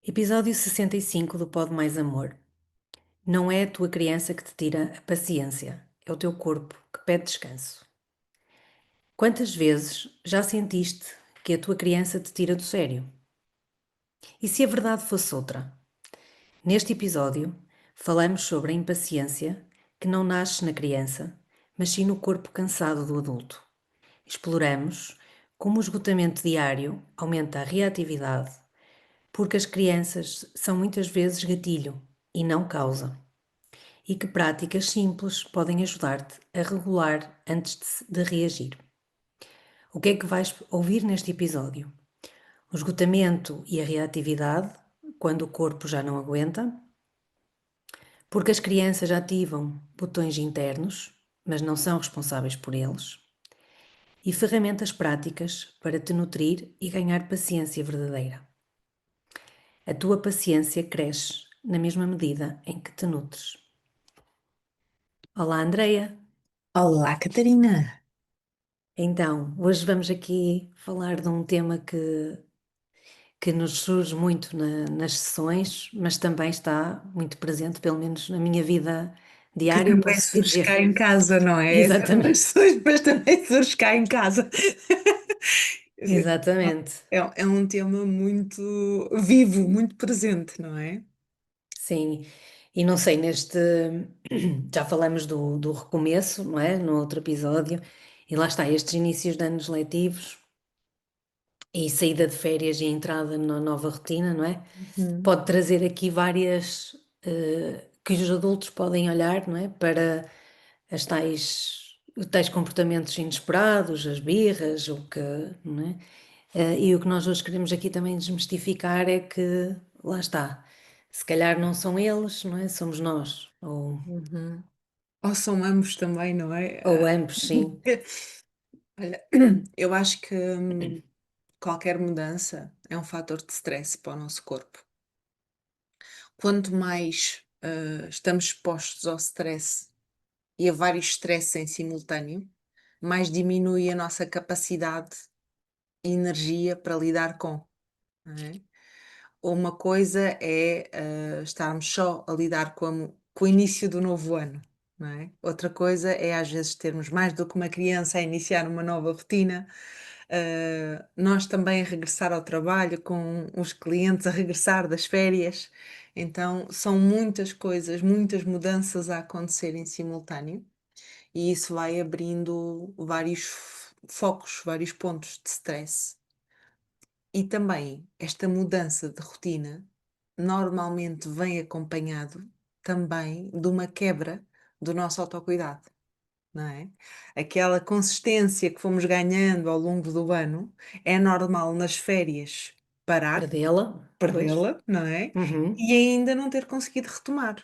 Episódio 65 do Pode Mais Amor. Não é a tua criança que te tira a paciência, é o teu corpo que pede descanso. Quantas vezes já sentiste que a tua criança te tira do sério? E se a verdade fosse outra? Neste episódio, falamos sobre a impaciência que não nasce na criança, mas sim no corpo cansado do adulto. Exploramos como o esgotamento diário aumenta a reatividade, porque as crianças são muitas vezes gatilho e não causa. E que práticas simples podem ajudar-te a regular antes de reagir. O que é que vais ouvir neste episódio? O esgotamento e a reatividade, quando o corpo já não aguenta, porque as crianças ativam botões internos, mas não são responsáveis por eles, e ferramentas práticas para te nutrir e ganhar paciência verdadeira. A tua paciência cresce na mesma medida em que te nutres. Olá, Andreia! Olá, Catarina. Então, hoje vamos aqui falar de um tema que nos surge muito nas sessões, mas também está muito presente, pelo menos na minha vida Que diária, eu também posso surge cá dizer. em casa, não é? Exatamente, Mas também surge cá em casa. Quer dizer, exatamente. é um tema muito vivo, muito presente, não é? Sim, e não sei, já falamos do recomeço, não é? No outro episódio, e lá está, estes inícios de anos letivos e saída de férias e entrada na nova rotina, não é? Uhum. Pode trazer aqui várias que os adultos podem olhar, não é? Para os tais comportamentos inesperados, as birras, o que, não é? E o que nós hoje queremos aqui também desmistificar é que, lá está, se calhar não são eles, não é? Somos nós, Uhum. Ou são ambos também, não é? ou ambos, sim, Olha, eu acho que qualquer mudança é um fator de stress para o nosso corpo. Quanto mais estamos expostos ao stress e a vários stresses em simultâneo, mais diminui a nossa capacidade e energia para lidar com, não é? Uma coisa é estarmos só a lidar com o início do novo ano, não é? Outra coisa é às vezes termos mais do que uma criança a iniciar uma nova rotina, nós também a regressar ao trabalho, com os clientes a regressar das férias. Então, são muitas coisas, muitas mudanças a acontecer em simultâneo e isso vai abrindo vários focos, vários pontos de stress. E também esta mudança de rotina normalmente vem acompanhado também de uma quebra do nosso autocuidado, não é? Aquela consistência que fomos ganhando ao longo do ano, é normal nas férias parar, perdê-la, pois, perdê-la, não é? uhum, E ainda não ter conseguido retomar.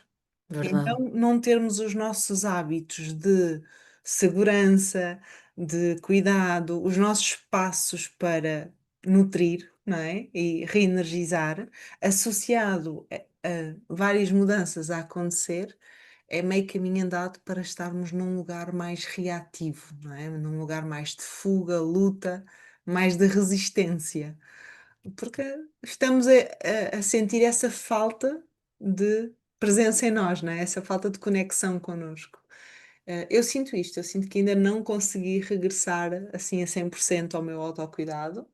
Então, verdade. não termos os nossos hábitos de segurança, de cuidado, os nossos passos para nutrir, não é? E reenergizar, associado a várias mudanças a acontecer, é meio caminho andado para estarmos num lugar mais reativo, não é? Num lugar mais de fuga, luta, mais de resistência. Porque estamos a sentir essa falta de presença em nós, não é? Essa falta de conexão connosco. Eu sinto isto, eu sinto que ainda não consegui regressar assim a 100% ao meu autocuidado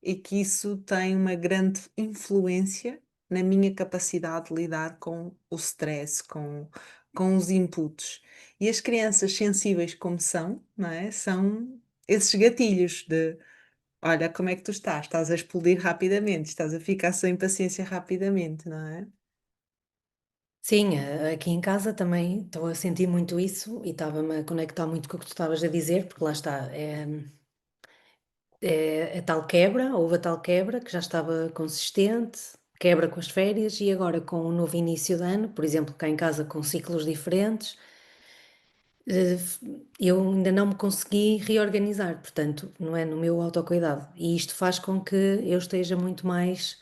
e que isso tem uma grande influência na minha capacidade de lidar com o stress, com os inputs. E as crianças sensíveis como são, não é? São esses gatilhos de olha como é que tu estás, estás a explodir rapidamente, estás a ficar sem paciência rapidamente, não é? Sim, aqui em casa também estou a sentir muito isso e estava-me a conectar muito com o que tu estavas a dizer, porque lá está, é a tal quebra, houve a tal quebra que já estava consistente, quebra com as férias e agora com o novo início de ano, por exemplo, cá em casa com ciclos diferentes, eh, eu ainda não me consegui reorganizar, portanto, não é no meu autocuidado. E isto faz com que eu esteja muito mais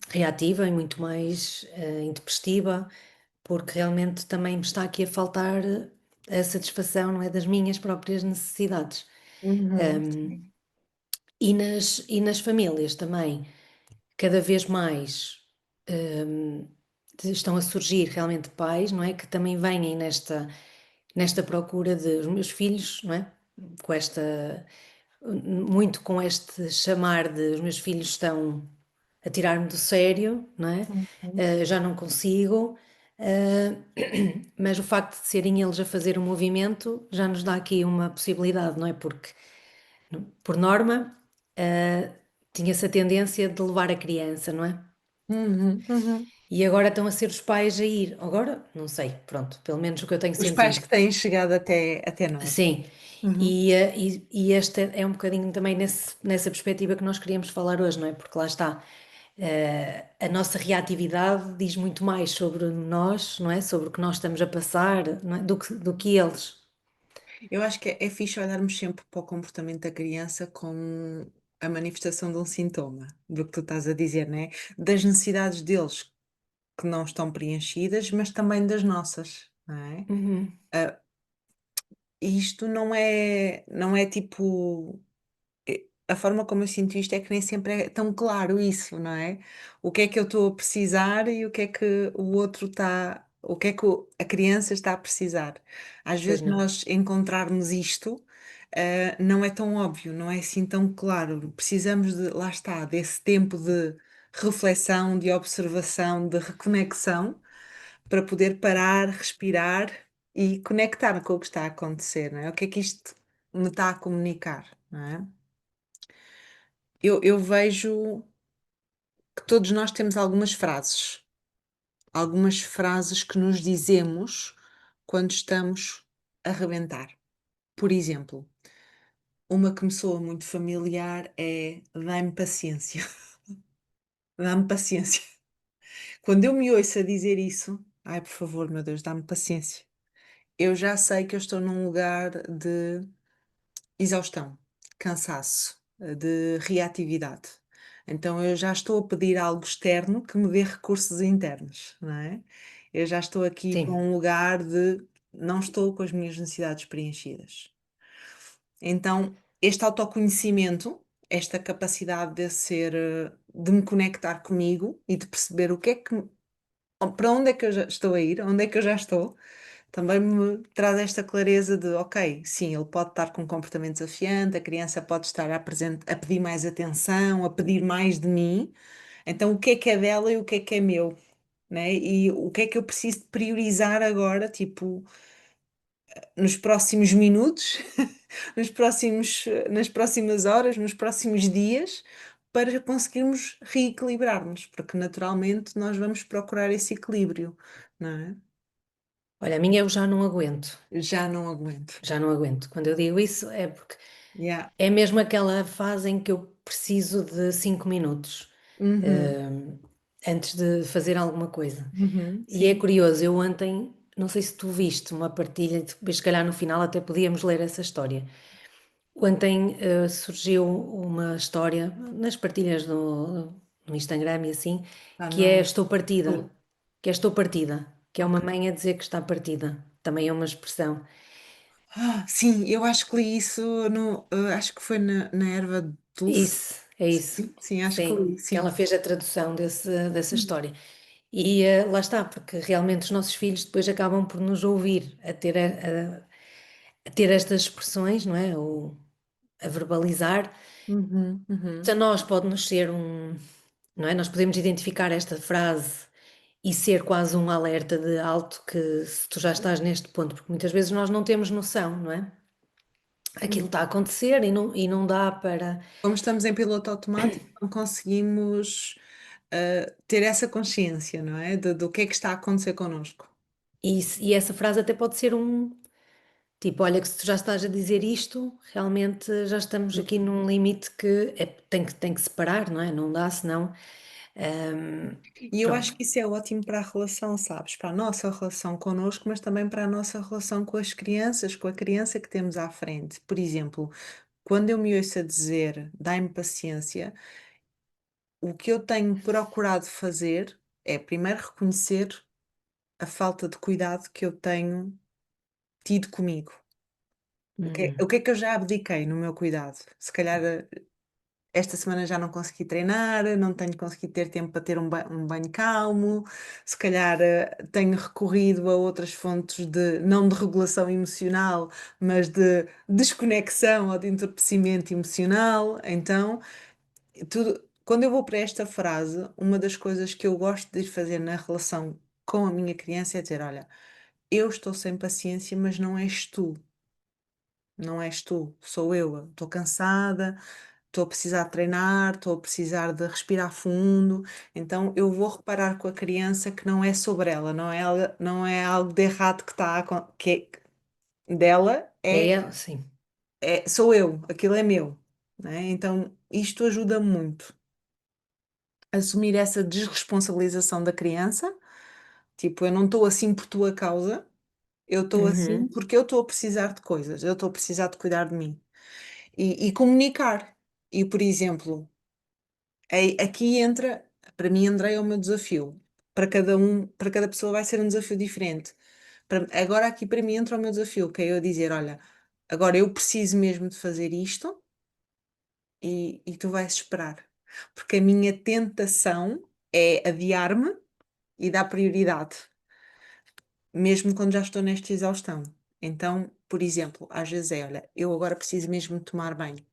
reativa e muito mais intempestiva, porque realmente também me está aqui a faltar a satisfação, não é, das minhas próprias necessidades. Uhum. E nas famílias também, cada vez mais hum, estão a surgir realmente pais, não é? Que também vêm nesta procura de os meus filhos, não é? Com esta, muito com este chamar de os meus filhos estão a tirar-me do sério, não é? Uhum. Já não consigo, ah, mas o facto de serem eles a fazer o movimento já nos dá aqui uma possibilidade, não é? Porque, por norma, tinha-se a tendência de levar a criança, não é? Uhum, uhum. E agora estão a ser os pais a ir. Agora, não sei, pronto, pelo menos o que eu tenho Os pais sentido. que têm chegado até nós. Sim, Uhum. e esta é um bocadinho também nessa perspectiva que nós queríamos falar hoje, não é? Porque lá está, a nossa reatividade diz muito mais sobre nós, não é? Sobre o que nós estamos a passar, não é? Do que eles. Eu acho que é fixe olharmos sempre para o comportamento da criança como a manifestação de um sintoma do que tu estás a dizer, né? Das necessidades deles que não estão preenchidas, mas também das nossas, não é? Uhum, E isto não é tipo. A forma como eu sinto isto é que nem sempre é tão claro isso, não é? O que é que eu estou a precisar e o que é que o outro está, o que é que a criança está a precisar. Às pois vezes não, nós encontrarmos isto, não é tão óbvio, não é assim tão claro. Precisamos de, lá está, desse tempo de reflexão, de observação, de reconexão, para poder parar, respirar e conectar com o que está a acontecer, não é? O que é que isto me está a comunicar, não é? Eu vejo que todos nós temos algumas frases que nos dizemos quando estamos a rebentar. Por exemplo, uma que me soa muito familiar é dá-me paciência, dá-me paciência. Quando eu me ouço a dizer isso, ai por favor, meu Deus, dá-me paciência. Eu já sei que eu estou num lugar de exaustão, cansaço, de reatividade. Então eu já estou a pedir algo externo que me dê recursos internos, não é? Eu já estou aqui para sim. um lugar de não estou com as minhas necessidades preenchidas. Então, este autoconhecimento, esta capacidade de ser, de me conectar comigo e de perceber o que é que, para onde é que eu já estou a ir, onde é que eu já estou, também me traz esta clareza de, ok, sim, ele pode estar com um comportamento desafiante, a criança pode estar a pedir mais atenção, a pedir mais de mim. Então, o que é dela e o que é meu, né? E o que é que eu preciso de priorizar agora, tipo, nos próximos minutos, nas próximas horas, nos próximos dias, para conseguirmos reequilibrar-nos, porque naturalmente nós vamos procurar esse equilíbrio, não é? Olha, a minha eu já não aguento, Já não aguento. já não aguento. Quando eu digo isso é porque Yeah. é mesmo aquela fase em que eu preciso de 5 minutos, Uhum. hum, antes de fazer alguma coisa. Uhum, E é sim. curioso, eu ontem, não sei se tu viste uma partilha, depois se calhar no final até podíamos ler essa história. Ontem surgiu uma história nas partilhas no Instagram e assim, Ah, que é não. estou partida, Tu- que é estou partida, que é uma Ok. mãe a dizer que está partida. Também é uma expressão. Sim, eu acho que li isso no, acho que foi na Erva Dulce. Isso, é isso. Sim, sim, acho que Sim, li, que ela sim. fez a tradução dessa Hum. história. E lá está, porque realmente os nossos filhos depois acabam por nos ouvir, a ter estas expressões, não é? Ou a verbalizar. Uhum, A uhum. nós pode-nos ser não é? Nós podemos identificar esta frase e ser quase um alerta de alto que se tu já estás neste ponto, porque muitas vezes nós não temos noção, não é? Aquilo está a acontecer e não dá para. Como estamos em piloto automático, não conseguimos ter essa consciência, não é? Do que é que está a acontecer connosco. E essa frase até pode ser tipo, olha, que se tu já estás a dizer isto, realmente já estamos aqui num limite que tem que separar, não é? Não dá, senão. E eu acho Pronto. que isso é ótimo para a relação, sabes? Para a nossa relação connosco, mas também para a nossa relação com as crianças, com a criança que temos à frente. Por exemplo, quando eu me ouço a dizer dai-me paciência, o que eu tenho procurado fazer é primeiro reconhecer a falta de cuidado que eu tenho tido comigo. O que é Hum, que eu já abdiquei no meu cuidado? Se calhar esta semana já não consegui treinar, não tenho conseguido ter tempo para ter um banho calmo, se calhar tenho recorrido a outras fontes de, não de regulação emocional, mas de desconexão ou de entorpecimento emocional. Então, quando eu vou para esta frase, uma das coisas que eu gosto de fazer na relação com a minha criança é dizer: olha, eu estou sem paciência, mas não és tu. Não és tu, sou eu. Estou cansada, estou a precisar de treinar, estou a precisar de respirar fundo. Então eu vou reparar com a criança que não é sobre ela, não é algo de errado que está dela, É ela, sim. sou eu, aquilo é meu. Né? Então isto ajuda muito. Assumir essa desresponsabilização da criança, tipo, eu não estou assim por tua causa, eu estou assim Uhum. porque eu estou a precisar de coisas, eu estou a precisar de cuidar de mim. E comunicar. E, por exemplo, aqui entra, para mim, André, é o meu desafio. Para cada pessoa vai ser um desafio diferente. Agora aqui para mim entra o meu desafio, que é eu dizer, olha, agora eu preciso mesmo de fazer isto e tu vais esperar. Porque a minha tentação é adiar-me e dar prioridade, mesmo quando já estou nesta exaustão. Então, por exemplo, às vezes olha, eu agora preciso mesmo de tomar banho.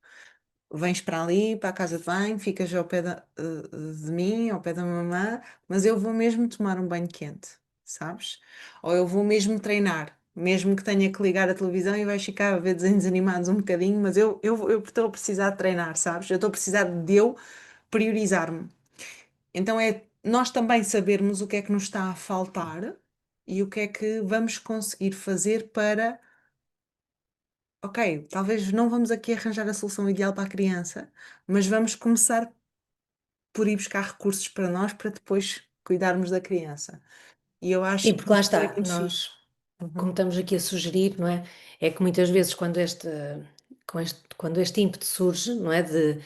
Vens para ali, para a casa de banho, ficas ao pé de mim, ao pé da mamã, mas eu vou mesmo tomar um banho quente, sabes? Ou eu vou mesmo treinar, mesmo que tenha que ligar a televisão e vais ficar a ver desenhos animados um bocadinho, mas eu estou a precisar de treinar, sabes? Eu estou a precisar de eu priorizar-me. Então é nós também sabermos o que é que nos está a faltar e o que é que vamos conseguir fazer para, ok, talvez não vamos aqui arranjar a solução ideal para a criança, mas vamos começar por ir buscar recursos para nós para depois cuidarmos da criança. E eu Sim, acho que porque lá isso é está, muito nós, fixe. como Uhum. estamos aqui a sugerir, não é? É que muitas vezes quando este ímpeto surge, não é? De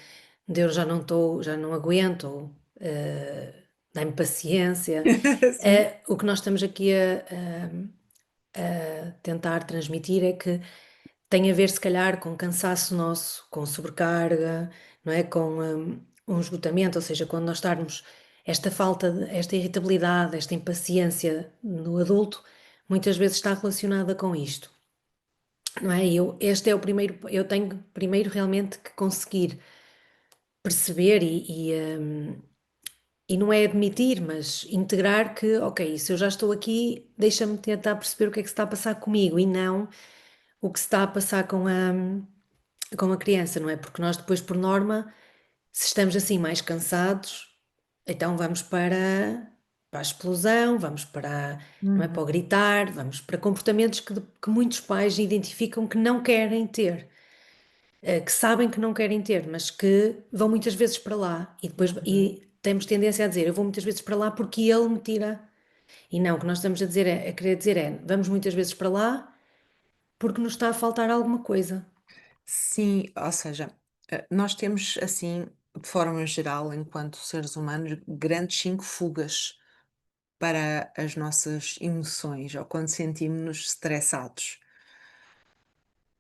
eu já não estou, já não aguento, ou, dá-me paciência, Sim. o que nós estamos aqui a tentar transmitir é que tem a ver, se calhar, com cansaço nosso, com sobrecarga, não é? Com um esgotamento, ou seja, quando nós estarmos esta falta, esta irritabilidade, esta impaciência no adulto, muitas vezes está relacionada com isto, não é? Este é o primeiro, eu tenho primeiro realmente que conseguir perceber e não é admitir, mas integrar que, ok, se eu já estou aqui, deixa-me tentar perceber o que é que se está a passar comigo e não o que se está a passar com a criança, não é? Porque nós depois, por norma, se estamos assim mais cansados, então vamos para a explosão, vamos para, não é, para o Uhum. gritar, vamos para comportamentos que muitos pais identificam que não querem ter, que sabem que não querem ter, mas que vão muitas vezes para lá e depois Uhum. e temos tendência a dizer eu vou muitas vezes para lá porque ele me tira. E não, o que nós estamos a dizer a querer dizer é vamos muitas vezes para lá porque nos está a faltar alguma coisa. Sim, ou seja, nós temos assim, de forma geral, enquanto seres humanos, grandes cinco fugas para as nossas emoções ou quando sentimos-nos estressados.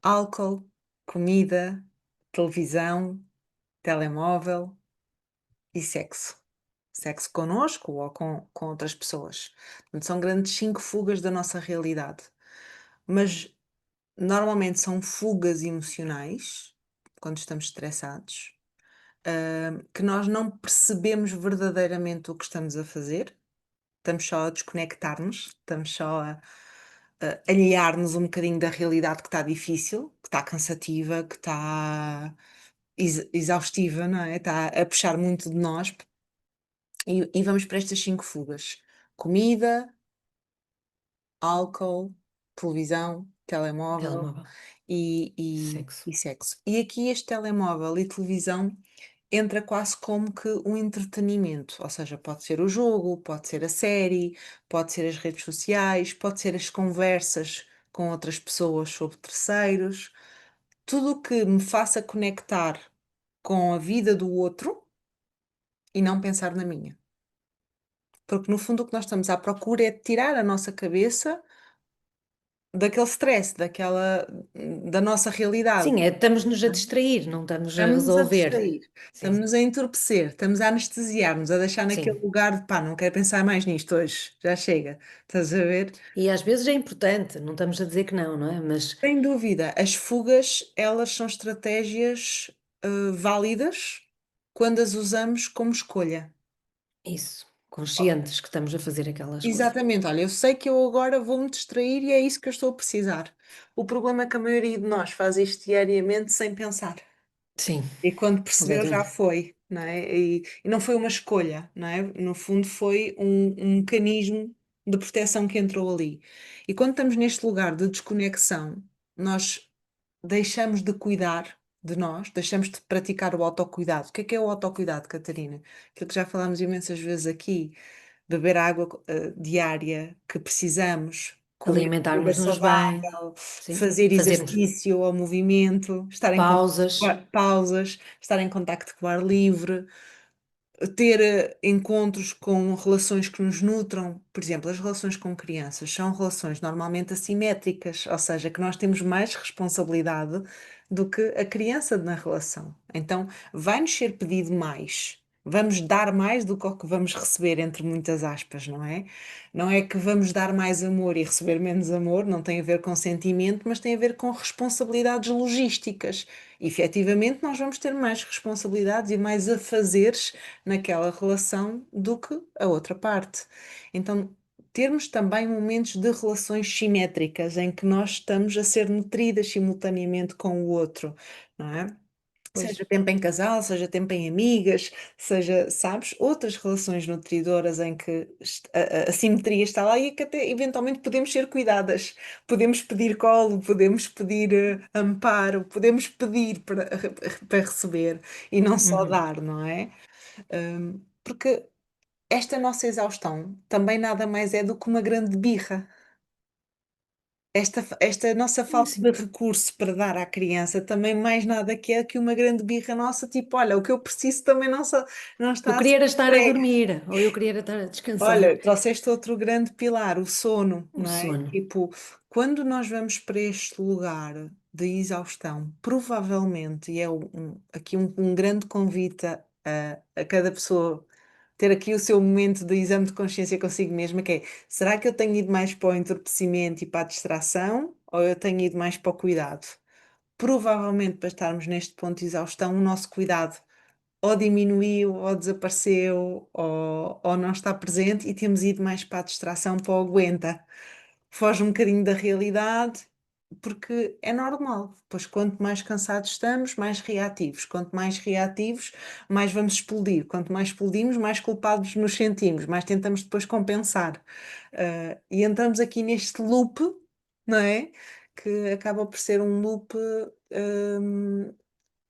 Álcool, comida, televisão, telemóvel e sexo. Sexo connosco ou com outras pessoas. Portanto, são grandes cinco fugas da nossa realidade. Mas normalmente são fugas emocionais, quando estamos estressados, que nós não percebemos verdadeiramente o que estamos a fazer. Estamos só a desconectar-nos, estamos só a alhear-nos um bocadinho da realidade que está difícil, que está cansativa, que está exaustiva, não é? Está a puxar muito de nós e vamos para estas cinco fugas: comida, álcool, televisão, telemóvel Telemóvel, e sexo. sexo. E aqui este telemóvel e televisão entra quase como que um entretenimento, ou seja, pode ser o jogo, pode ser a série, pode ser as redes sociais, pode ser as conversas com outras pessoas sobre terceiros, tudo o que me faça conectar com a vida do outro e não pensar na minha. Porque no fundo o que nós estamos à procura é de tirar a nossa cabeça daquele stress, da nossa realidade. Sim, estamos-nos a distrair, não estamos a Estamos-nos a resolver. distrair, Sim, estamos-nos a entorpecer, estamos a anestesiar-nos, a deixar naquele sim. lugar de pá, não quero pensar mais nisto hoje, já chega. Estás a ver? E às vezes é importante, não estamos a dizer que não é? Mas Sem dúvida, as fugas, elas são estratégias válidas quando as usamos como escolha. isso, conscientes que estamos a fazer aquela escolha. Exatamente, olha, eu sei que eu agora vou-me distrair e é isso que eu estou a precisar. O problema é que a maioria de nós faz isto diariamente sem pensar. Sim, E quando percebeu já completamente. foi, não é? E não foi uma escolha, não é? No fundo foi um mecanismo de proteção que entrou ali. E quando estamos neste lugar de desconexão, nós deixamos de cuidar de nós, deixamos de praticar o autocuidado. O que é o autocuidado, Catarina? Aquilo que já falámos imensas vezes aqui, beber a água diária que precisamos, comer comida Alimentarmos-nos bem, saudável, sim, fazer fazermos exercício ou movimento, estar em pausas. pausas, estar em contacto com o ar livre, ter encontros com relações que nos nutram. Por exemplo, as relações com crianças são relações normalmente assimétricas, ou seja, que nós temos mais responsabilidade do que a criança na relação. Então, vai-nos ser pedido mais. Vamos dar mais do que o que vamos receber, entre muitas aspas, não é? Não é que vamos dar mais amor e receber menos amor, não tem a ver com sentimento, mas tem a ver com responsabilidades logísticas. E, efetivamente, nós vamos ter mais responsabilidades e mais afazeres naquela relação do que a outra parte. Então, termos também momentos de relações simétricas em que nós estamos a ser nutridas simultaneamente com o outro, não é? Pois, Seja tempo em casal, seja tempo em amigas, seja, sabes, outras relações nutridoras em que a simetria está lá e que até eventualmente podemos ser cuidadas. Podemos pedir colo, podemos pedir amparo, podemos pedir para receber e não só uhum. dar, não é? Porque esta nossa exaustão também nada mais é do que uma grande birra. Esta nossa falta Sim. de recurso para dar à criança também mais nada que é que uma grande birra nossa, tipo, olha, o que eu preciso também não Eu está a ser queria era estar a entregue. dormir, ou eu queria era estar a descansar. Olha, trouxeste outro grande pilar, o sono, O não é? sono. Tipo, quando nós vamos para este lugar de exaustão, provavelmente, e é aqui um grande convite a cada pessoa ter aqui o seu momento de exame de consciência consigo mesma, que é, será que eu tenho ido mais para o entorpecimento e para a distração, ou eu tenho ido mais para o cuidado? Provavelmente, para estarmos neste ponto de exaustão, o nosso cuidado ou diminuiu, ou desapareceu, ou não está presente e temos ido mais para a distração, para o aguenta. Foge um bocadinho da realidade, porque é normal. Pois quanto mais cansados estamos, mais reativos. Quanto mais reativos, mais vamos explodir. Quanto mais explodimos, mais culpados nos sentimos, mais tentamos depois compensar. E entramos aqui neste loop, não é? Que acaba por ser um loop,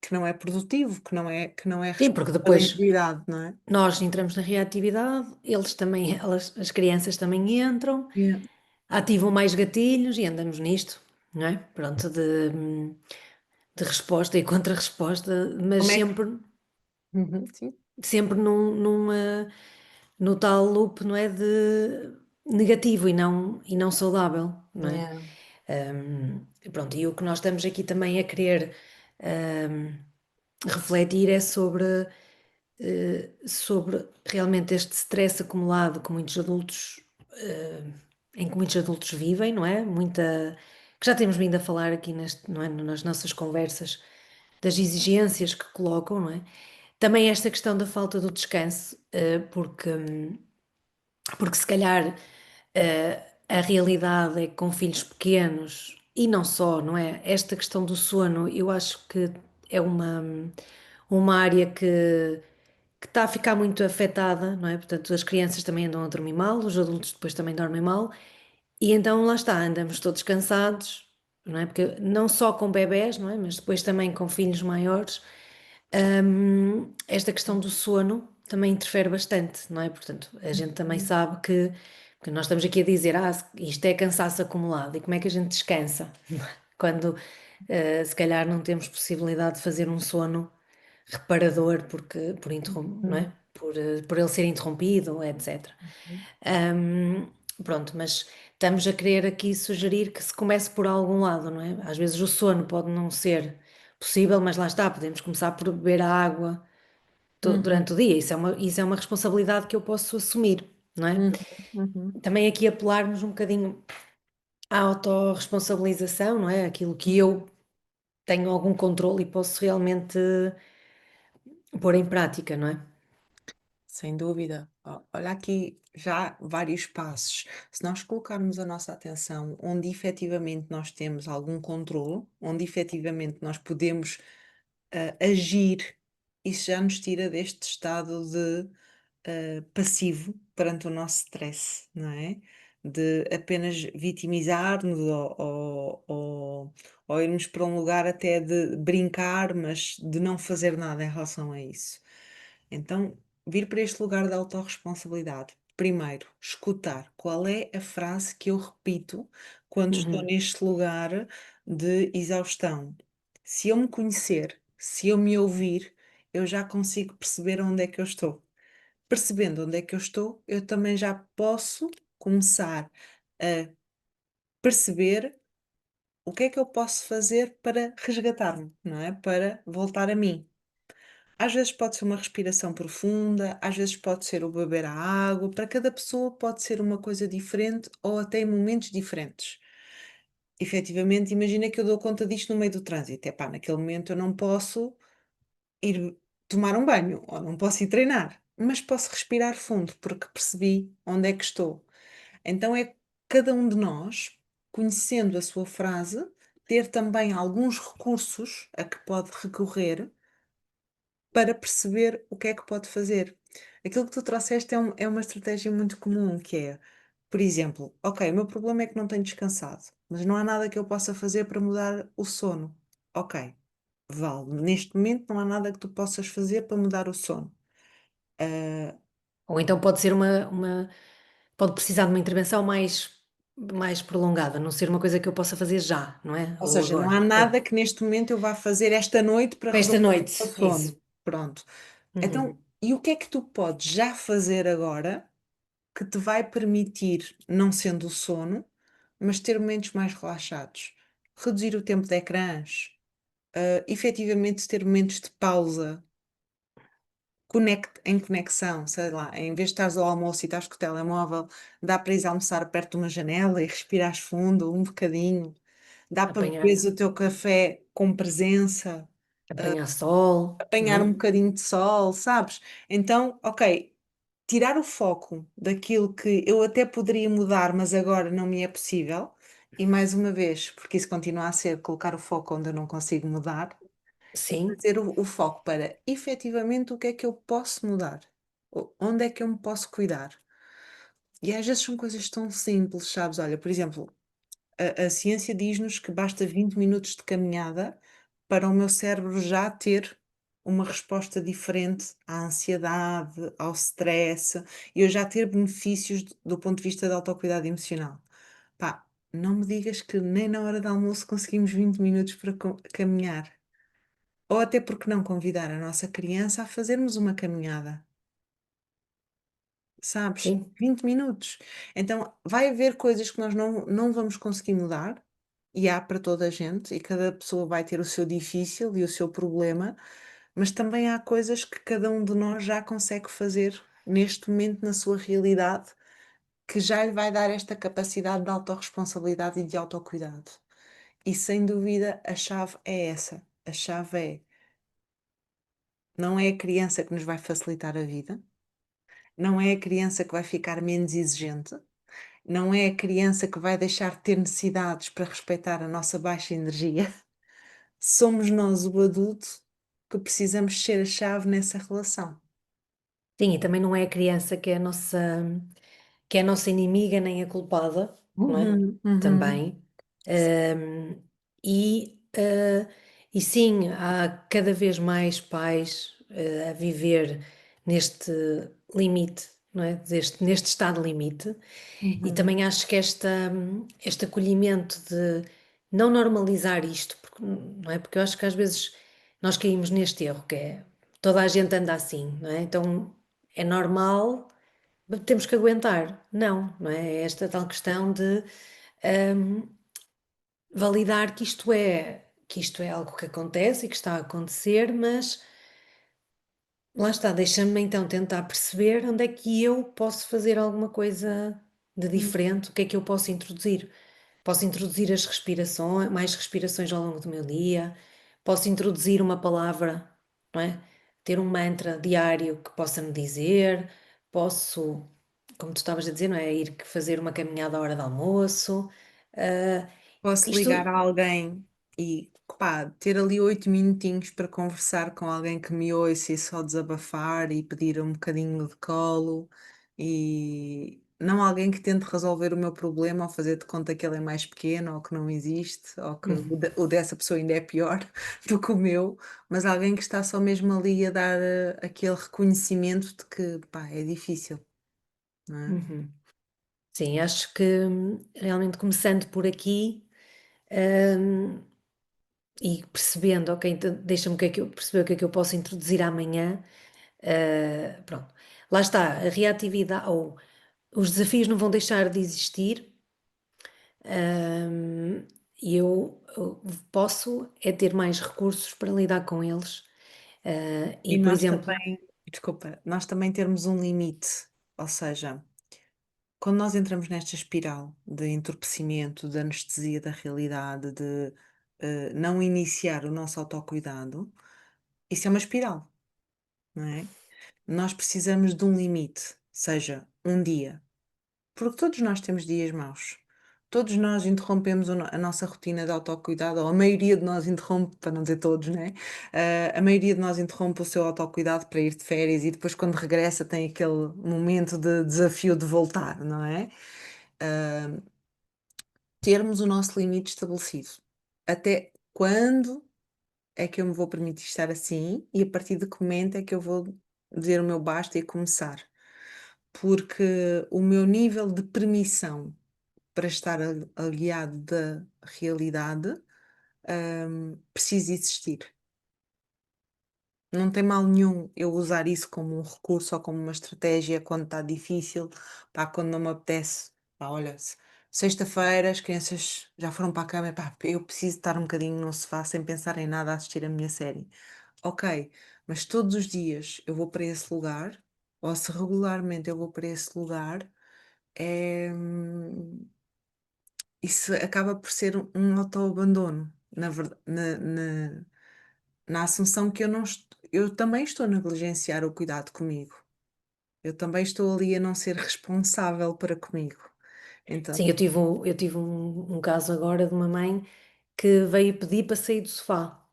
que não é produtivo, que não é Sim, porque resposta da depois integridade, não é? nós entramos na reatividade, eles também, as crianças também entram, Yeah. ativam mais gatilhos e andamos nisto, não é? Pronto, de resposta e contra-resposta, mas Como é que. sempre, Uhum, sim. sempre no tal loop, não é? De negativo e não saudável, não é? Yeah. Pronto, e o que nós estamos aqui também a querer hum, refletir é sobre realmente este stress acumulado que muitos adultos, em que muitos adultos vivem, não é? Que já temos vindo a falar aqui não é? Nas nossas conversas, das exigências que colocam, não é? Também esta questão da falta do descanso, porque se calhar a realidade é que com filhos pequenos e não só, não é? Esta questão do sono, eu acho que é uma área que está a ficar muito afetada, não é? Portanto, as crianças também andam a dormir mal, os adultos depois também dormem mal, e então lá está, andamos todos cansados, não é? Porque não só com bebés, não é? Mas depois também com filhos maiores, esta questão do sono também interfere bastante, não é? Portanto, a gente também sabe porque nós estamos aqui a dizer, isto é cansaço acumulado, e como é que a gente descansa? Quando se calhar não temos possibilidade de fazer um sono reparador não Uhum, é? Por ele ser interrompido, etc. uhum, Ahm, Pronto, mas estamos a querer aqui sugerir que se comece por algum lado, não é? Às vezes o sono pode não ser possível, mas lá está, podemos começar por beber a água Uhum, durante o dia. Isso é uma responsabilidade que eu posso assumir, não é? uhum, uhum. Também aqui apelarmos um bocadinho à autorresponsabilização, não é? Aquilo que eu tenho algum controle e posso realmente pôr em prática, não é? Sem dúvida. Olha aqui já vários passos. Se nós colocarmos a nossa atenção onde efetivamente nós temos algum controle, onde efetivamente nós podemos agir, isso já nos tira deste estado de passivo perante o nosso stress, não é? De apenas vitimizar-nos ou irmos para um lugar até de brincar, mas de não fazer nada em relação a isso. Então, vir para este lugar de autorresponsabilidade. Primeiro, escutar qual é a frase que eu repito quando estou Uhum. neste lugar de exaustão. Se eu me conhecer, se eu me ouvir, eu já consigo perceber onde é que eu estou. Percebendo onde é que eu estou, eu também já posso começar a perceber o que é que eu posso fazer para resgatar-me, não é? Para voltar a mim. Às vezes pode ser uma respiração profunda, às vezes pode ser o beber a água, para cada pessoa pode ser uma coisa diferente ou até em momentos diferentes. Efetivamente, imagina que eu dou conta disto no meio do trânsito. Epá, naquele momento eu não posso ir tomar um banho ou não posso ir treinar, mas posso respirar fundo porque percebi onde é que estou. Então é cada um de nós, conhecendo a sua frase, ter também alguns recursos a que pode recorrer para perceber o que é que pode fazer. Aquilo que tu trouxeste é uma estratégia muito comum, que é, por exemplo, ok, o meu problema é que não tenho descansado, mas não há nada que eu possa fazer para mudar o sono. Ok, vale. Neste momento não há nada que tu possas fazer para mudar o sono. Ah, Ou então pode ser pode precisar de uma intervenção mais prolongada, não ser uma coisa que eu possa fazer já, não é? ou Ou seja, não há agora. nada que neste momento eu vá fazer esta noite para Para esta resolver noite, o isso. sono. Pronto. Então, Uhum. e o que é que tu podes já fazer agora que te vai permitir, não sendo o sono, mas ter momentos mais relaxados? Reduzir o tempo de ecrãs, efetivamente ter momentos de pausa, em conexão, sei lá, em vez de estares ao almoço e estás com o telemóvel, dá para ir almoçar perto de uma janela e respirares fundo um bocadinho, dá para Apanhar, beberes o teu café com presença, apanhar sol, não apanhar é? um bocadinho de sol, sabes? Então, ok, tirar o foco daquilo que eu até poderia mudar, mas agora não me é possível, e mais uma vez, porque isso continua a ser colocar o foco onde eu não consigo mudar, Sim, trazer o foco para efetivamente o que é que eu posso mudar, onde é que eu me posso cuidar. E às vezes são coisas tão simples, sabes? Olha, por exemplo, a ciência diz-nos que basta 20 minutos de caminhada para o meu cérebro já ter uma resposta diferente à ansiedade, ao stress, e eu já ter benefícios do ponto de vista da autocuidado emocional. Pá, não me digas que nem na hora do almoço conseguimos 20 minutos para caminhar. Ou até porque não convidar a nossa criança a fazermos uma caminhada. Sabes? sim, 20 minutos. Então, vai haver coisas que nós não vamos conseguir mudar, e há para toda a gente, e cada pessoa vai ter o seu difícil e o seu problema, mas também há coisas que cada um de nós já consegue fazer neste momento na sua realidade, que já lhe vai dar esta capacidade de autorresponsabilidade e de autocuidado. E sem dúvida a chave é essa. A chave é, não é a criança que nos vai facilitar a vida, não é a criança que vai ficar menos exigente. Não é a criança que vai deixar de ter necessidades para respeitar a nossa baixa energia. Somos nós, o adulto, que precisamos ser a chave nessa relação. sim, e também não é a criança que é a nossa inimiga nem a culpada, não é? Uhum, uhum, Também. Ahm, e sim, há cada vez mais pais a viver neste limite, não é? Neste estado limite. E uhum. também acho que este acolhimento de não normalizar isto, não é? Porque eu acho que às vezes nós caímos neste erro, que é toda a gente anda assim, não é? Então é normal temos que aguentar. Não, não é? É esta tal questão de hum, validar que isto é algo que acontece e que está a acontecer, mas lá está, deixa-me então tentar perceber onde é que eu posso fazer alguma coisa de Hum. diferente, o que é que eu posso introduzir. Posso introduzir as respirações, mais respirações ao longo do meu dia, posso introduzir uma palavra, não é? Ter um mantra diário que possa me dizer, posso, como tu estavas a dizer, não é? Ir fazer uma caminhada à hora de almoço. ah, Posso ligar isto, a alguém e, pá, ter ali 8 minutinhos para conversar com alguém que me ouça e só desabafar e pedir um bocadinho de colo e não alguém que tente resolver o meu problema ou fazer de conta que ele é mais pequeno ou que não existe ou que o dessa pessoa ainda é pior do que o meu, mas alguém que está só mesmo ali a dar aquele reconhecimento de que, pá, é difícil, não é? Uhum. Sim, acho que realmente começando por aqui, hum, e percebendo, ok, então deixa-me o que é que eu, perceber o que é que eu posso introduzir amanhã. Pronto, lá está, a reatividade ou os desafios não vão deixar de existir. ahm, e eu posso é ter mais recursos para lidar com eles. E, E por nós exemplo, também, desculpa, nós também termos um limite, ou seja, quando nós entramos nesta espiral de entorpecimento, de anestesia da realidade, de não iniciar o nosso autocuidado, isso é uma espiral, não é? Nós precisamos de um limite, seja um dia, porque todos nós temos dias maus. Todos nós interrompemos a nossa rotina de autocuidado, ou a maioria de nós interrompe, para não dizer todos, né? A maioria de nós interrompe o seu autocuidado para ir de férias e depois, quando regressa, tem aquele momento de desafio de voltar, não é? Ah, termos o nosso limite estabelecido. Até quando é que eu me vou permitir estar assim e a partir de que momento é que eu vou dizer o meu basta e começar? Porque o meu nível de permissão para estar aliado da realidade, precisa existir. Não tem mal nenhum eu usar isso como um recurso ou como uma estratégia quando está difícil, pá, quando não me apetece. Pá, olha, sexta-feira as crianças já foram para a cama, pá, eu preciso estar um bocadinho no sofá sem pensar em nada a assistir a minha série. Ok, mas todos os dias eu vou para esse lugar, ou se regularmente eu vou para esse lugar, é, isso acaba por ser um autoabandono, na verdade, na assunção que eu também estou a negligenciar o cuidado comigo. Eu também estou ali a não ser responsável para comigo. Então, sim, eu tive um caso agora de uma mãe que veio pedir para sair do sofá,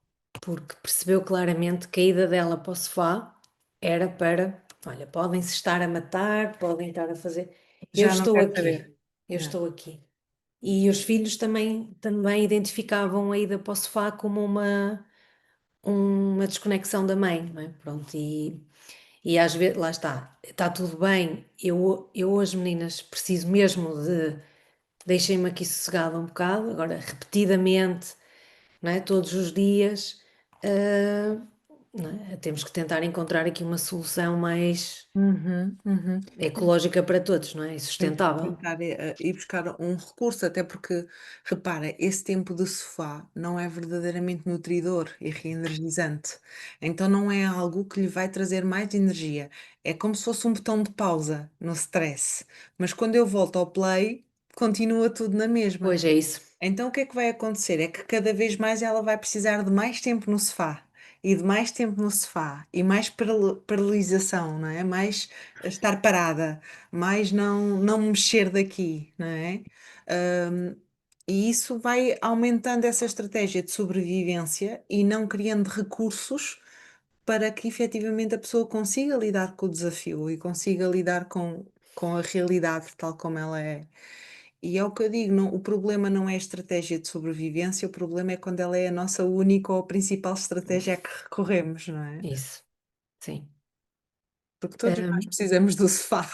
porque percebeu claramente que a ida dela para o sofá era para, olha, podem se estar a matar, podem estar a fazer. Eu já não estou quero saber. aqui, eu Yeah. estou aqui. E os filhos também identificavam a ida para o sofá como uma desconexão da mãe, não é? Pronto, e às vezes, lá está tudo bem. Eu as meninas preciso mesmo de deixem-me aqui sossegada um bocado, agora repetidamente, não é? Todos os dias, ah, não é? Temos que tentar encontrar aqui uma solução mais Uhum, uhum. ecológica para todos, não é? E Temos que sustentável. tentar ir buscar um recurso, até porque, repara, esse tempo de sofá não é verdadeiramente nutridor e reenergizante. Então não é algo que lhe vai trazer mais energia. É como se fosse um botão de pausa no stress. Mas quando eu volto ao play, continua tudo na mesma. Pois é isso. Então, o que é que vai acontecer? É que cada vez mais ela vai precisar de mais tempo no sofá e de mais tempo no sofá e mais paralisação, não é? Mais estar parada, mais não me mexer daqui, não é? Ahm, e isso vai aumentando essa estratégia de sobrevivência e não criando recursos para que efetivamente a pessoa consiga lidar com o desafio e consiga lidar com a realidade tal como ela é. E é o que eu digo, o problema não é a estratégia de sobrevivência, o problema é quando ela é a nossa única ou principal estratégia a que recorremos, não é? Isso, sim. Porque todos nós Ahm, precisamos do sofá,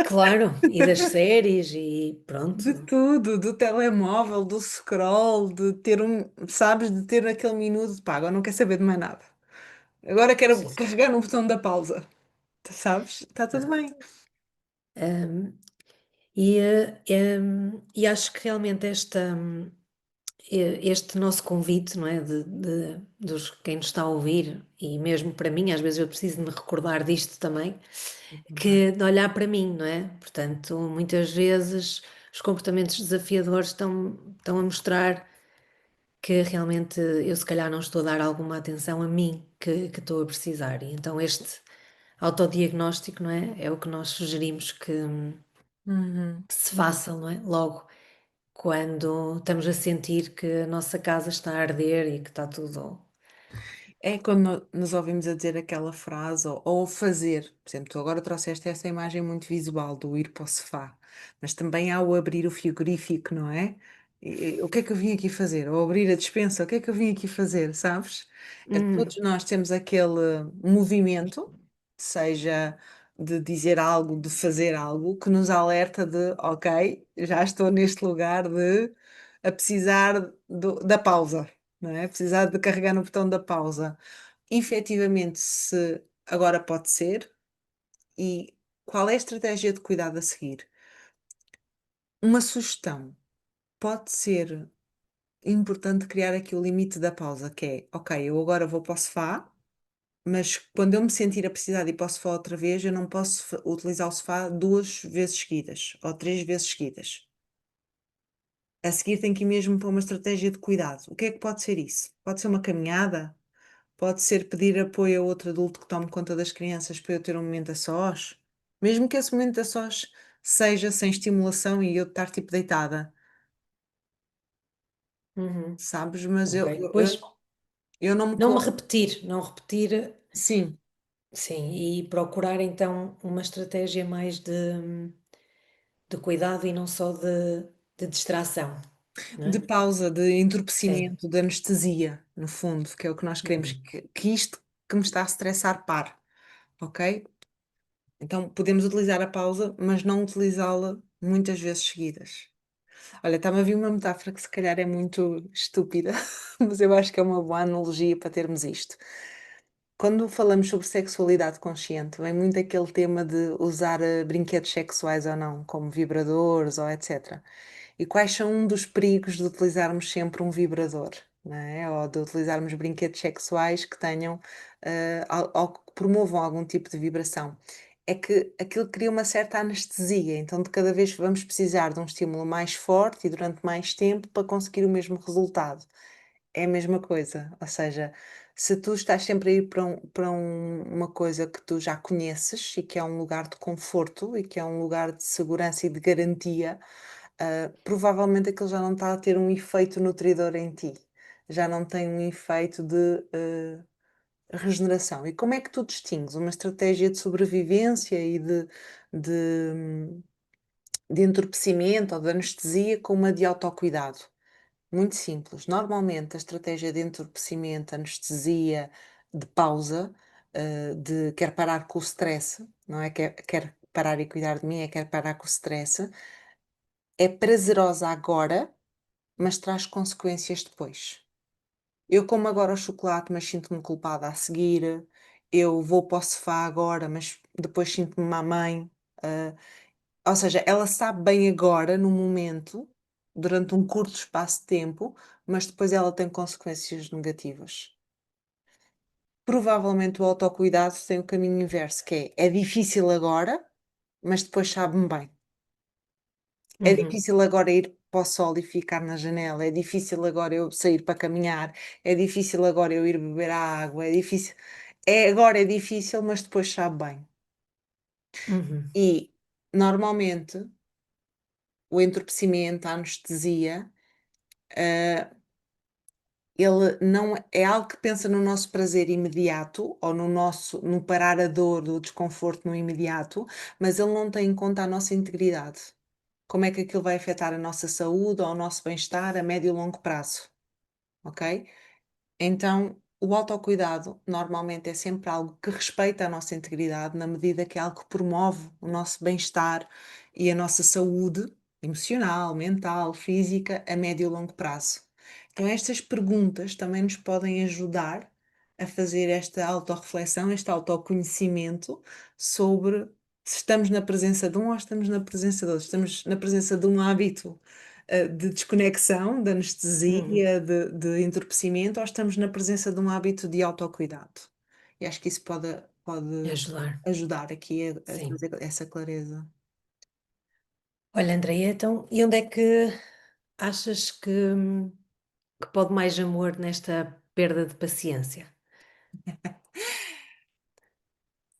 claro, e das séries e de pronto. tudo, do telemóvel, do scroll, de ter sabes, de ter aquele minuto de pá, agora não quer saber de mais nada. Agora quero Sim. carregar no botão da pausa, sabes? Está tudo Ah, bem. E acho que realmente este nosso convite, não é? Dos quem nos está a ouvir, e mesmo para mim, às vezes eu preciso de me recordar disto também, Uhum. que de olhar para mim, não é? Portanto, muitas vezes os comportamentos desafiadores estão a mostrar que realmente eu se calhar não estou a dar alguma atenção a mim que estou a precisar. E então este autodiagnóstico, não é? É o que nós sugerimos Uhum. que se faça, não é? Logo quando estamos a sentir que a nossa casa está a arder e que está tudo. É quando nos ouvimos a dizer aquela frase ou fazer, por exemplo, tu agora trouxeste essa imagem muito visual do ir para o sofá, mas também há o abrir o frigorífico, não é? O que é que eu vim aqui fazer? Ou abrir a despensa, o que é que eu vim aqui fazer, sabes? Hum, Todos nós temos aquele movimento, seja de dizer algo, de fazer algo, que nos alerta de, ok, já estou neste lugar de a precisar da pausa, não é? Precisar de carregar no botão da pausa. Efetivamente, se agora pode ser, e qual é a estratégia de cuidado a seguir? Uma sugestão, pode ser importante criar aqui o limite da pausa, que é, ok, eu agora vou para o sofá, mas quando eu me sentir a precisar de ir para o sofá outra vez, eu não posso utilizar o sofá 2 vezes seguidas ou 3 vezes seguidas. A seguir tem que ir mesmo para uma estratégia de cuidado. O que é que pode ser isso? Pode ser uma caminhada? Pode ser pedir apoio a outro adulto que tome conta das crianças para eu ter um momento a sós? Mesmo que esse momento a sós seja sem estimulação e eu estar tipo deitada, uhum, sabes? Mas ok. Pois, eu não me não me coloco. repetir, não repetir, Sim, sim, e procurar então uma estratégia mais de cuidado e não só de distração, não de é? pausa, de Sim. entorpecimento, de anestesia, no fundo, que é o que nós queremos, Uhum, que isto que me está a estressar pare, ok? Então podemos utilizar a pausa, mas não utilizá-la muitas vezes seguidas. Olha, está-me a vir uma metáfora que se calhar é muito estúpida, mas eu acho que é uma boa analogia para termos isto. Quando falamos sobre sexualidade consciente, vem muito aquele tema de usar brinquedos sexuais ou não, como vibradores ou etc. E quais são um dos perigos de utilizarmos sempre um vibrador, não é? Ou de utilizarmos brinquedos sexuais que tenham, ou que promovam algum tipo de vibração? É que aquilo cria uma certa anestesia, então de cada vez vamos precisar de um estímulo mais forte e durante mais tempo para conseguir o mesmo resultado. É a mesma coisa, ou seja, se tu estás sempre a ir uma coisa que tu já conheces e que é um lugar de conforto e que é um lugar de segurança e de garantia, provavelmente aquilo já não está a ter um efeito nutridor em ti, já não tem um efeito de, regeneração. E como é que tu distingues uma estratégia de sobrevivência e de de entorpecimento ou de anestesia com uma de autocuidado? Muito simples. Normalmente, a estratégia de entorpecimento, anestesia, de pausa, de quer parar com o stress, não é? Quer parar e cuidar de mim, é quer parar com o stress, é prazerosa agora, mas traz consequências depois. Eu como agora o chocolate, mas sinto-me culpada a seguir. Eu vou para o sofá agora, mas depois sinto-me má mãe. eh, Ou seja, ela sabe bem agora, no momento, durante um curto espaço de tempo, mas depois ela tem consequências negativas. Provavelmente o autocuidado tem o caminho inverso, que é difícil agora, mas depois sabe-me bem. É uhum, difícil agora ir para o sol e ficar na janela, é difícil agora eu sair para caminhar, é difícil agora eu ir beber a água, é difícil. Agora é difícil, mas depois sabe bem. uhum, E normalmente o entorpecimento, a anestesia, ah, ele não é algo que pensa no nosso prazer imediato ou no parar a dor, o desconforto no imediato, mas ele não tem em conta a nossa integridade. Como é que aquilo vai afetar a nossa saúde ou o nosso bem-estar a médio e longo prazo, ok? Então, o autocuidado normalmente é sempre algo que respeita a nossa integridade, na medida que é algo que promove o nosso bem-estar e a nossa saúde emocional, mental, física, a médio e longo prazo. Então, estas perguntas também nos podem ajudar a fazer esta autorreflexão, este autoconhecimento sobre se estamos na presença de um ou estamos na presença de outro. Estamos na presença de um hábito de desconexão, de Uhum. anestesia, de entorpecimento, ou estamos na presença de um hábito de autocuidado. E acho que isso pode Ajudar. ajudar aqui a Sim. trazer essa clareza. Olha, Andréia, então, e onde é que achas que pode mais amor nesta perda de paciência?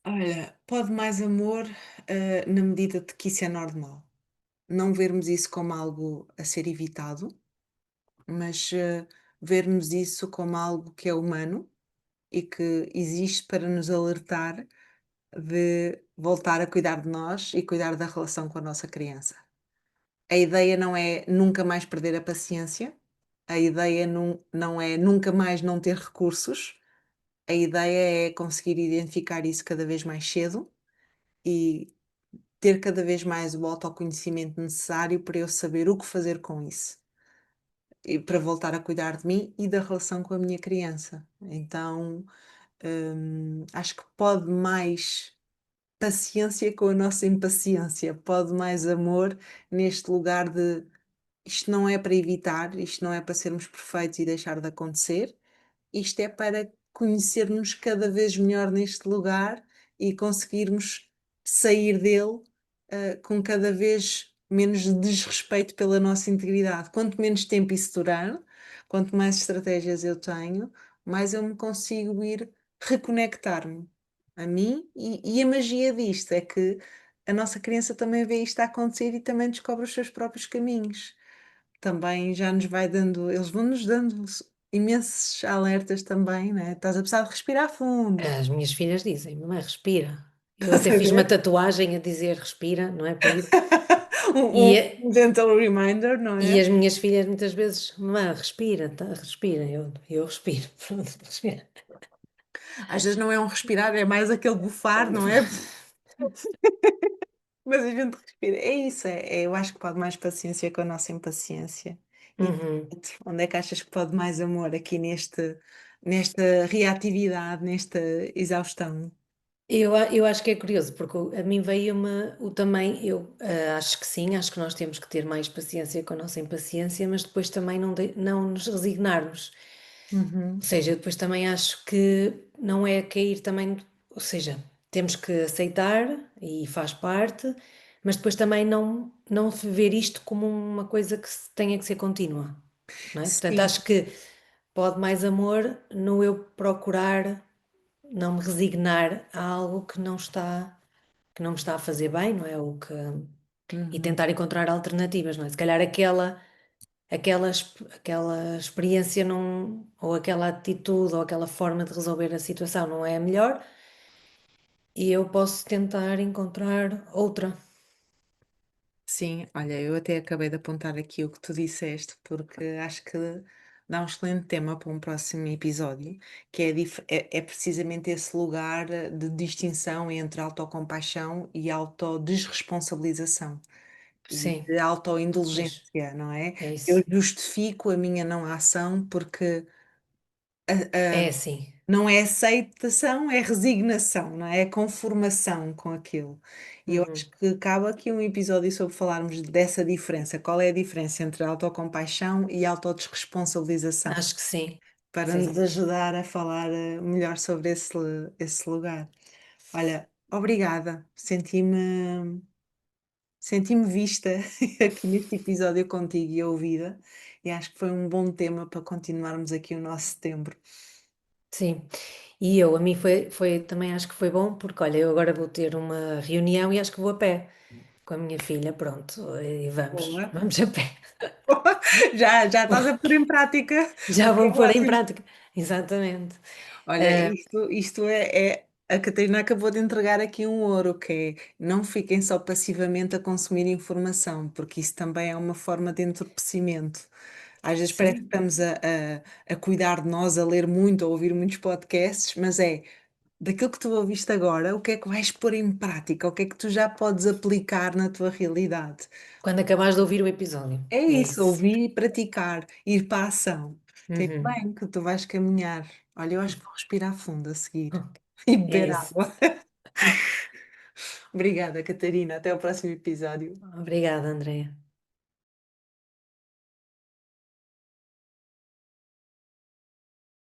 Olha, pode mais amor, na medida de que isso é normal. Não vermos isso como algo a ser evitado, mas vermos isso como algo que é humano e que existe para nos alertar de voltar a cuidar de nós e cuidar da relação com a nossa criança. A ideia não é nunca mais perder a paciência, a ideia não é nunca mais não ter recursos, a ideia é conseguir identificar isso cada vez mais cedo e ter cada vez mais o autoconhecimento necessário para eu saber o que fazer com isso. E para voltar a cuidar de mim e da relação com a minha criança. Então, acho que pode mais paciência com a nossa impaciência, pode mais amor neste lugar de isto não é para evitar, isto não é para sermos perfeitos e deixar de acontecer, isto é para conhecermos cada vez melhor neste lugar e conseguirmos sair dele, com cada vez menos desrespeito pela nossa integridade. Quanto menos tempo isso durar, quanto mais estratégias eu tenho, mais eu me consigo ir reconectar-me a mim e a magia disto é que a nossa criança também vê isto a acontecer e também descobre os seus próprios caminhos. Também já nos vai dando eles vão-nos dando imensos alertas também, né, estás a precisar de respirar fundo. As minhas filhas dizem: "Mamãe, respira". Eu Estás até a fiz uma ver? tatuagem a dizer: "Respira", não é, pedir. Um E um gentle reminder, não e é? as minhas filhas muitas vezes: "Mamã, respira, tá, respira", eu respiro, pronto, respira. Às vezes não é um respirar, é mais aquele bufar, não é? Mas a gente respira. É isso, eu acho que pode mais paciência com a nossa impaciência. E Uhum. onde é que achas que pode mais amor aqui nesta reatividade, nesta exaustão? Eu acho que é curioso, porque a mim veio-me o também, acho que sim, acho que nós temos que ter mais paciência com a nossa impaciência, mas depois também não nos resignarmos. Ou Uhum. seja, eu depois também acho que não é cair também, ou seja, temos que aceitar e faz parte, mas depois também não ver isto como uma coisa que tenha que ser contínua, não é? Portanto, Sim. acho que pode mais amor no eu procurar não me resignar a algo que não me está a fazer bem, não é? E Uhum. tentar encontrar alternativas, não é? Se calhar aquela experiência não, ou aquela atitude ou aquela forma de resolver a situação não é a melhor e eu posso tentar encontrar outra. Sim, olha, eu até acabei de apontar aqui o que tu disseste, porque acho que dá um excelente tema para um próximo episódio, que é precisamente esse lugar de distinção entre autocompaixão e autodesresponsabilização e Sim, de pois, autoindulgência, não é? é Eu isso. justifico a minha não ação porque É assim. não é aceitação, é resignação, não é? É conformação com aquilo. E eu acho Uhum. que cabe aqui um episódio sobre falarmos dessa diferença. Qual é a diferença entre autocompaixão e autodesresponsabilização? Acho que sim. Para Sim, nos ajudar a falar melhor sobre esse lugar. Olha, obrigada. Senti-me vista aqui neste episódio contigo e ouvida. E acho que foi um bom tema para continuarmos aqui o nosso setembro. sim. A mim foi também acho que foi bom, porque olha, eu agora vou ter uma reunião e acho que vou a pé com a minha filha, pronto, e vamos, Boa. vamos a pé. Já estás a pôr em prática o Já que é vou pôr em ótimo. prática, exatamente. Olha, Ah, isto é a Catarina acabou de entregar aqui um ouro, que é não fiquem só passivamente a consumir informação, porque isso também é uma forma de entorpecimento. Às vezes parece que sim, estamos a cuidar de nós, a ler muito, a ouvir muitos podcasts, mas é daquilo que tu ouviste agora, o que é que vais pôr em prática? O que é que tu já podes aplicar na tua realidade? quando acabares de ouvir o episódio, É é isso, isso. ouvir e praticar, ir para a ação. Tem Uhum. bem que tu vais caminhar. Olha, eu acho que vou respirar fundo a seguir e É beber isso. água. Obrigada, Catarina. Até o próximo episódio. Obrigada, Andréia.